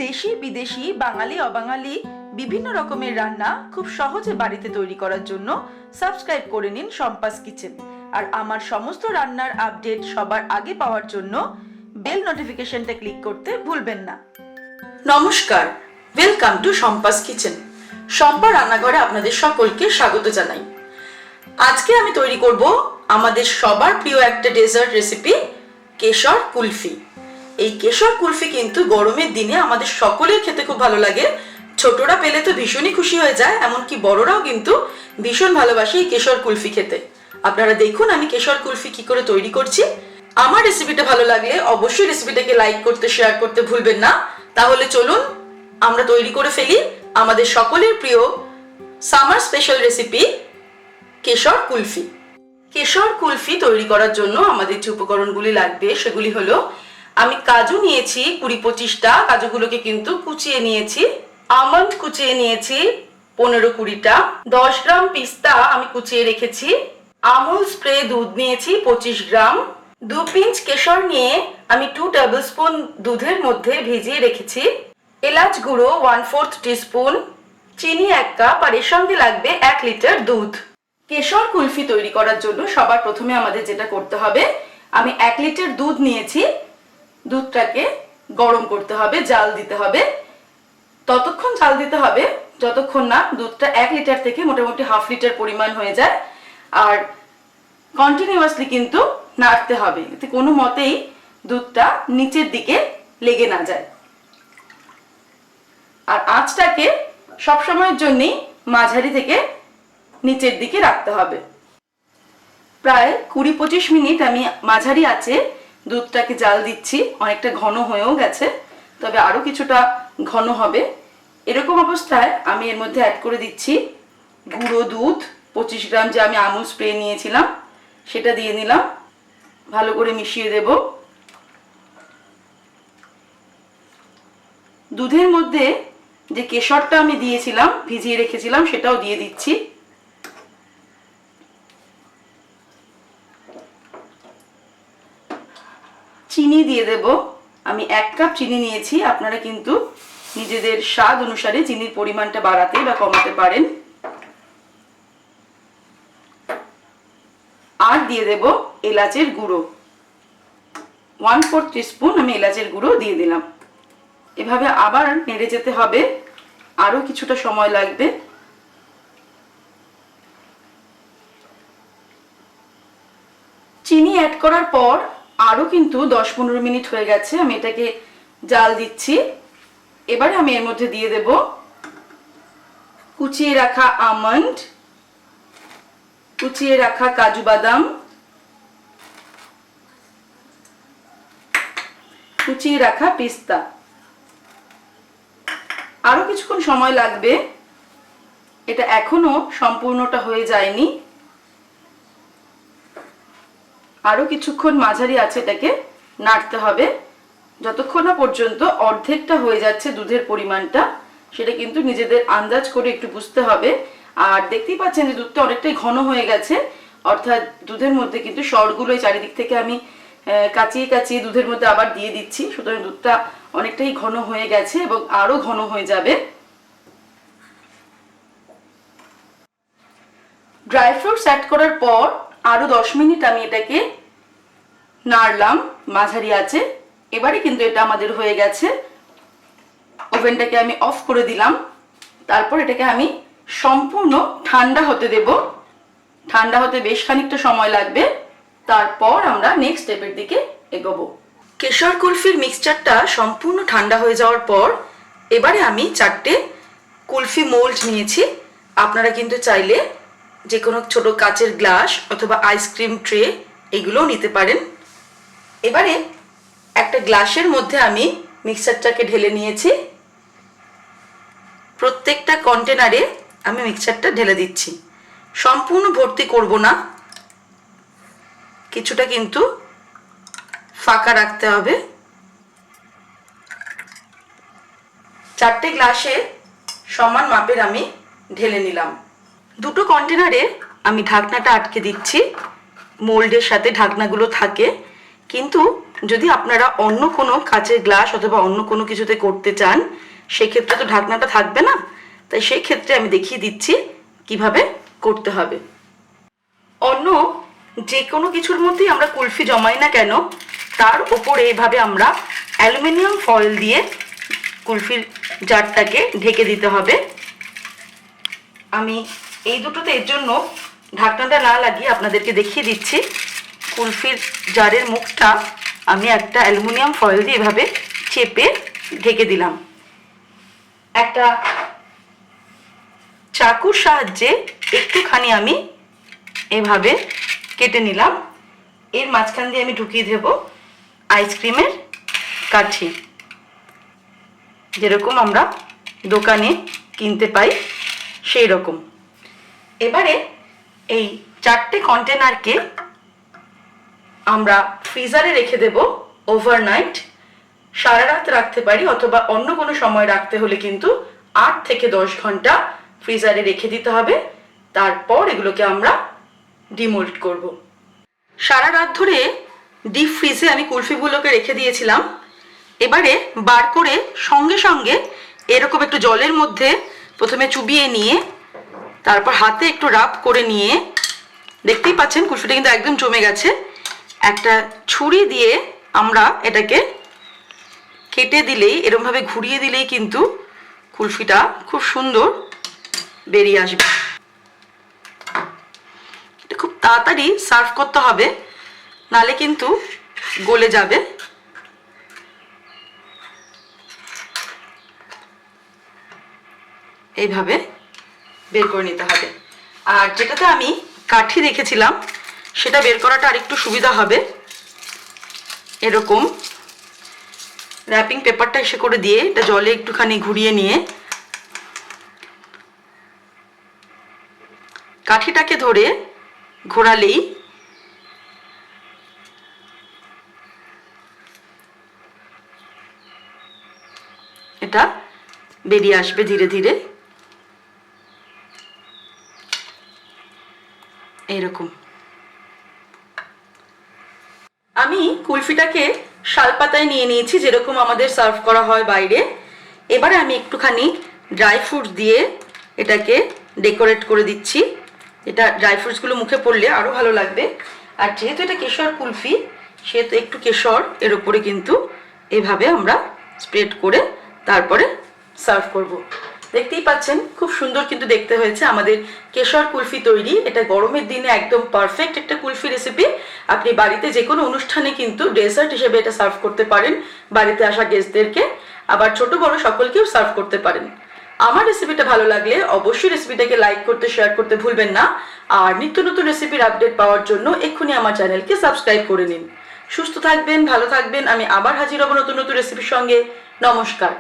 দেশি বিদেশি বাঙালি অবাঙালি বিভিন্ন রকমের রান্না খুব সহজে বাড়িতে তৈরি করার জন্য সাবস্ক্রাইব করে নিন শম্পাস কিচেন। আর আমার সমস্ত রান্নার আপডেট সবার আগে পাওয়ার জন্য বেল নোটিফিকেশনটা ক্লিক করতে ভুলবেন না। নমস্কার, welcome to Shampa's kitchen. Shampa রান্নাঘরে আপনাদের সকলকে স্বাগত জানাই। আজকে আমি তৈরি করব আমাদের সবার প্রিয় একটা ডেজার্ট রেসিপি, কেশর কুলফি। এই কেশর কুলফি কিন্তু গরমের দিনে আমাদের সকলের খেতে খুব ভালো লাগে। ছোটরা পেলে তো ভীষণই খুশি হয়ে যায়, এমনকি বড়রাও কিন্তু ভীষণ ভালোবাসে এই কেশর কুলফি খেতে। আপনারা দেখুন আমি কেশর কুলফি কি করে তৈরি করছি। আমার রেসিপিটা ভালো লাগলে অবশ্যই রেসিপিটাকে লাইক করতে, শেয়ার করতে ভুলবেন না। তাহলে চলুন আমরা তৈরি করে ফেলি আমাদের সকলের প্রিয় সামার স্পেশাল রেসিপি কেশর কুলফি। কেশর কুলফি তৈরি করার জন্য আমাদের যে উপকরণগুলি লাগবে সেগুলি হলো, আমি কাজু নিয়েছি 20-25টা, কাজুগুলোকে কিন্তু কুচিয়ে নিয়েছি। আমন্ড কুচিয়ে নিয়েছি 15-20টা। 10 গ্রাম পিস্তা আমি কুচিয়ে রেখেছি। আমুল স্প্রে দুধ নিয়েছি 25 গ্রাম। 2 পিঞ্চ কেশর নিয়ে আমি 2 টেবিলস্পুন দুধের মধ্যে ভিজিয়ে রেখেছি। এলাচ গুঁড়ো 1/4 টিস্পুন, চিনি 1 কাপ, আর এর সঙ্গে লাগবে 1 লিটার দুধ। কেশর কুলফি তৈরি করার জন্য সবার প্রথমে আমাদের যেটা করতে হবে, আমি 1 লিটার দুধ নিয়েছি। দুধটাকে গরম করতে হবে, জাল দিতে হবে। ততক্ষণ জাল দিতে হবে যতক্ষণ না দুধটা 1 লিটার থেকে মোটামুটি 1/2 লিটার পরিমাণ হয়ে যায়। আর কন্টিনিউয়াসলি কিন্তু নাড়তে হবে, এতে কোনো মতেই দুধটা নিচের দিকে লেগে না যায়। আর আঁচটাকে সবসময়ের জন্যই মাঝারি থেকে নিচের দিকে রাখতে হবে। প্রায় 20-25 মিনিট আমি মাঝারি আঁচে দুধটাকে জাল দিচ্ছি। অনেকটা ঘন হয়েও গেছে, তবে আরো কিছুটা ঘন হবে। এরকম অবস্থায় আমি এর মধ্যে অ্যাড করে দিচ্ছি গুঁড়ো দুধ 25 গ্রাম, যে আমি আমুল স্প্রে নিয়েছিলাম সেটা দিয়ে নিলাম। ভালো করে মিশিয়ে দেব। দুধের মধ্যে যে কেশরটা আমি দিয়েছিলাম, ভিজিয়ে রেখেছিলাম, সেটাও দিয়ে দিচ্ছি। চিনি দিয়ে দেব। আমি 1 কাপ চিনি নিয়েছি, আপনারা কিন্তু নিজেদের স্বাদ অনুসারে চিনির পরিমাণটা বাড়াতে বা কমাতে পারেন। আর দিয়ে দেব এলাচের গুঁড়ো 1/4 টিস্পুন, আমি এলাচের গুঁড়ো দিয়ে দিলাম। এভাবে আবার নেড়ে যেতে হবে, আরো কিছুটা সময় লাগবে। চিনি অ্যাড করার পর আরো কিন্তু 10-15 মিনিট হয়ে গেছে, আমি এটাকে জাল দিচ্ছি। এবারে আমি এর মধ্যে দিয়ে দেব কুচিয়ে রাখা আমন্ড, কুচিয়ে রাখা কাজু বাদাম, কুচিয়ে রাখা পিস্তা। আরো কিছুক্ষণ সময় লাগবে, এটা এখনো সম্পূর্ণটা হয়ে যায়নি। আরো কিছুক্ষণ মাঝারি আছে এটাকে নাড়তে হবে, যতক্ষণ না পর্যন্ত অর্ধেকটা হয়ে যাচ্ছে দুধের পরিমাণটা। সেটা কিন্তু নিজেদের আন্দাজ করে একটু বুঝতে হবে। আর দেখতেই পাচ্ছেন যে দুধটা অনেকটাই ঘন হয়ে গেছে, অর্থাৎ দুধের মধ্যে কিন্তু সরগুলো চারিদিক থেকে আমি কাচিয়ে কাচিয়ে দুধের মধ্যে আবার দিয়ে দিচ্ছি। সুতরাং দুধটা অনেকটাই ঘন হয়ে গেছে এবং আরো ঘন হয়ে যাবে। ড্রাই ফ্রুটস অ্যাড করার পর আরো 10 মিনিট আমি এটাকে নাড়লাম মাঝারি আছে। এবারে কিন্তু এটা আমাদের হয়ে গেছে। ওভেনটাকে আমি অফ করে দিলাম। তারপর এটাকে আমি সম্পূর্ণ ঠান্ডা হতে দেব। ঠান্ডা হতে বেশ খানিকটা সময় লাগবে, তারপর আমরা নেক্সট স্টেপের দিকে এগোবো। কেশর কুলফির মিক্সচারটা সম্পূর্ণ ঠান্ডা হয়ে যাওয়ার পর এবারে আমি 4টে কুলফি মোল্ড নিয়েছি। আপনারা কিন্তু চাইলে যে কোনো ছোট কাচের গ্লাস অথবা আইসক্রিম ট্রে এগুলোও নিতে পারেন। এবারে একটা গ্লাসের মধ্যে আমি মিক্সচারটাকে ঢেলে নিয়েছি। প্রত্যেকটা কন্টেনারে আমি মিক্সচারটা ঢেলে দিচ্ছি। সম্পূর্ণ ভর্তি করব না, কিছুটা কিন্তু ফাঁকা রাখতে হবে। 4টে গ্লাসে সমান মাপের আমি ঢেলে নিলাম। দুটো কন্টেনারে আমি ঢাকনাটা আটকে দিচ্ছি। মোল্ডের সাথে ঢাকনাগুলো থাকে, কিন্তু যদি আপনারা অন্য কোনো কাচের গ্লাস অথবা অন্য কোনো কিছুতে করতে চান, সেক্ষেত্রে তো ঢাকনাটা থাকবে না, তাই সেই ক্ষেত্রে আমি দেখিয়ে দিচ্ছি কিভাবে করতে হবে। অন্য যে কোনো কিছুর মধ্যেই আমরা কুলফি জমাই না কেন, তার ওপরে এভাবে আমরা অ্যালুমিনিয়াম ফয়েল দিয়ে কুলফির জারটাকে ঢেকে দিতে হবে। আমি এই দুটোতে এর জন্য ঢাকনাটা না লাগিয়ে আপনাদেরকে দেখিয়ে দিচ্ছি। কুলফির জারের মুখটা আমি একটা অ্যালুমিনিয়াম ফয়েল দিয়ে এভাবে চেপে ঢেকে দিলাম। একটা চাকুর সাহায্যে একটুখানি আমি এভাবে কেটে নিলাম। এর মাঝখান দিয়ে আমি ঢুকিয়ে দেব আইসক্রিমের কাঠি, যেরকম আমরা দোকানে কিনতে পাই সেই রকম। এবারে এই 4টে কন্টেনারকে আমরা ফ্রিজারে রেখে দেব ওভারনাইট। সারা রাত রাখতে পারি, অথবা অন্য কোনো সময় রাখতে হলে কিন্তু 8 থেকে 10 ঘন্টা ফ্রিজারে রেখে দিতে হবে। তারপর এগুলোকে আমরা ডিমোল্ড করব। সারা রাত ধরে ডিপ ফ্রিজে আমি কুলফিগুলোকে রেখে দিয়েছিলাম। এবারে বার করে সঙ্গে সঙ্গে এরকম একটু জলের মধ্যে প্রথমে চুবিয়ে নিয়ে তারপর হাতে একটু রাব করে নিয়ে, দেখতেই পাচ্ছেন কুলফিটা কিন্তু একদম জমে গেছে, একটা ছুরি দিয়ে আমরা এটাকে কেটে দিলেই, এরকমভাবে ঘুরিয়ে দিলেই কিন্তু কুলফিটা খুব সুন্দর বেরিয়ে আসবে। এটা খুব তাড়াতাড়ি সার্ভ করতে হবে, নালে কিন্তু গলে যাবে। এইভাবে বের করে নিতে হবে। আর যেটাতে আমি কাঠি রেখেছিলাম সেটা বের করাটা আরেকটু সুবিধা হবে। এরকম র্যাপিং পেপারটা এসে করে দিয়ে এটা জলে একটুখানি ঘুরিয়ে নিয়ে কাঠিটাকে ধরে ঘোরালেই এটা বেরিয়ে আসবে ধীরে ধীরে। এইরকম আমি কুলফিটাকে শালপাতায় নিয়ে নিয়েছি, যেরকম আমাদের সার্ভ করা হয় বাইরে। এবারে আমি একটুখানি ড্রাই ফ্রুটস দিয়ে এটাকে ডেকোরেট করে দিচ্ছি। এটা ড্রাই ফ্রুটসগুলো মুখে পড়লে আরও ভালো লাগবে। আর যেহেতু এটা কেশর কুলফি, সেহেতু একটু কেশর এর উপরে কিন্তু এভাবে আমরা স্প্রেড করে তারপরে সার্ভ করব। দেখতেই পাচ্ছেন খুব সুন্দর কিন্তু দেখতে হয়েছে আমাদের কেশর কুলফি তৈরি। এটা গরমের দিনে একদম পারফেক্ট একটা কুলফি রেসিপি। আপনি বাড়িতে যে কোনো অনুষ্ঠানে কিন্তু ডেজার্ট হিসেবে এটা সার্ভ করতে পারেন বাড়িতে আসা গেস্টদেরকে, আবার ছোট বড় সকলকেও সার্ভ করতে পারেন। আমার রেসিপিটা ভালো লাগলে অবশ্যই রেসিপিটাকে লাইক করতে, শেয়ার করতে ভুলবেন না। আর নিত্য নতুন রেসিপির আপডেট পাওয়ার জন্য এক্ষুনি আমার চ্যানেলকে সাবস্ক্রাইব করে নিন। সুস্থ থাকবেন, ভালো থাকবেন। আমি আবার হাজির হব নতুন নতুন রেসিপির সঙ্গে। নমস্কার।